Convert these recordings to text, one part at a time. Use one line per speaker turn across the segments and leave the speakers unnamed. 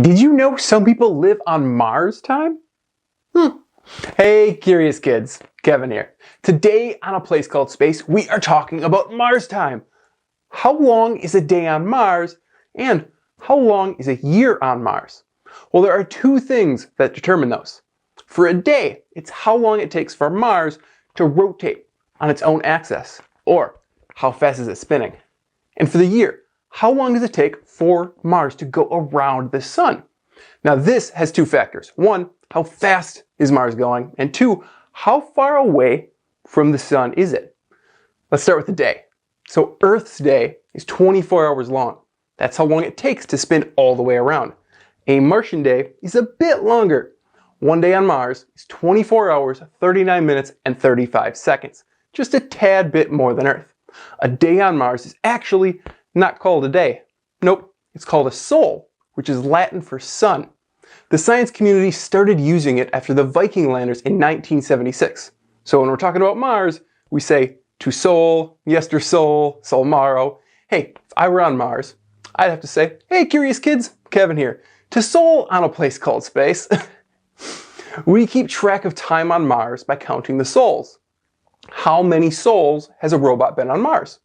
Did you know some people live on Mars time? Hey, curious kids, Kevin here. Today on A Place Called Space, we are talking about Mars time. How long is a day on Mars, and how long is a year on Mars? Well, there are two things that determine those. For a day, it's how long it takes for Mars to rotate on its own axis, or how fast is it spinning. And for the year, how long does it take for Mars to go around the sun? Now this has two factors. One, how fast is Mars going? And two, how far away from the sun is it? Let's start with the day. So Earth's day is 24 hours long. That's how long it takes to spin all the way around. A Martian day is a bit longer. One day on Mars is 24 hours, 39 minutes, and 35 seconds. Just a tad bit more than Earth. A day on Mars is actually not called a day. Nope, it's called a sol, which is Latin for sun. The science community started using it after the Viking landers in 1976. So when we're talking about Mars, we say to sol, yester sol, sol maro. Hey, if I were on Mars, I'd have to say, hey curious kids, Kevin here, to sol on A Place Called Space. We keep track of time on Mars by counting the sols. How many sols has a robot been on Mars?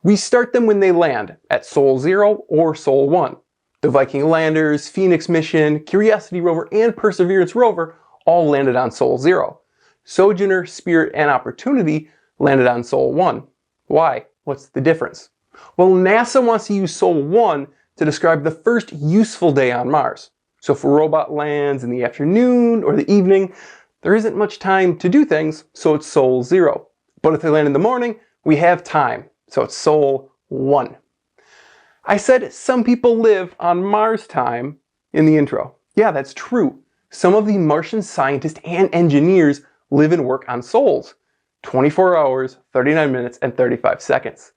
We start them when they land at Sol 0 or Sol 1. The Viking landers, Phoenix mission, Curiosity rover, and Perseverance rover all landed on Sol 0. Sojourner, Spirit, and Opportunity landed on Sol 1. Why? What's the difference? Well, NASA wants to use Sol 1 to describe the first useful day on Mars. So if a robot lands in the afternoon or the evening, there isn't much time to do things, so it's Sol 0. But if they land in the morning, we have time. So it's Sol 1. I said some people live on Mars time in the intro. Yeah, that's true. Some of the Martian scientists and engineers live and work on sols. 24 hours, 39 minutes, and 35 seconds.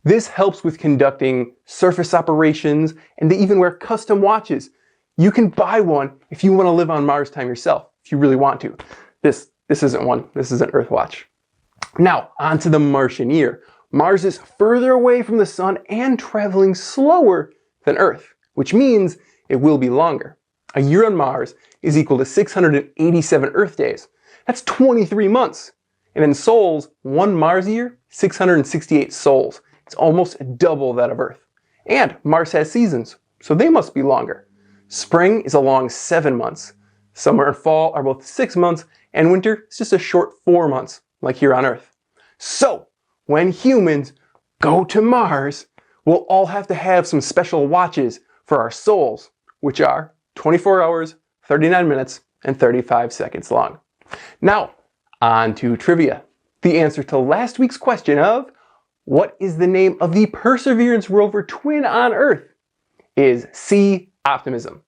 This helps with conducting surface operations, and they even wear custom watches. You can buy one if you want to live on Mars time yourself, if you really want to. This isn't one. This is an Earth watch. Now, on to the Martian year. Mars is further away from the sun and traveling slower than Earth, which means it will be longer. A year on Mars is equal to 687 Earth days. That's 23 months. And in sols, one Mars year, 668 sols. It's almost double that of Earth. And Mars has seasons, so they must be longer. Spring is a long 7 months. Summer and fall are both 6 months, and winter is just a short 4 months, like here on Earth. So, when humans go to Mars, we'll all have to have some special watches for our sols, which are 24 hours, 39 minutes, and 35 seconds long. Now, on to trivia. The answer to last week's question of, what is the name of the Perseverance rover twin on Earth, is C, Optimism.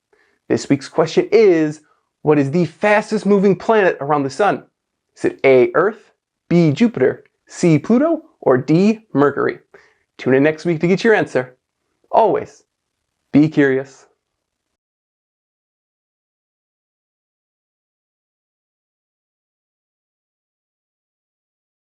This week's question is, what is the fastest moving planet around the sun? Is it A, Earth, B, Jupiter, C, Pluto, or D, Mercury? Tune in next week to get your answer. Always, be curious.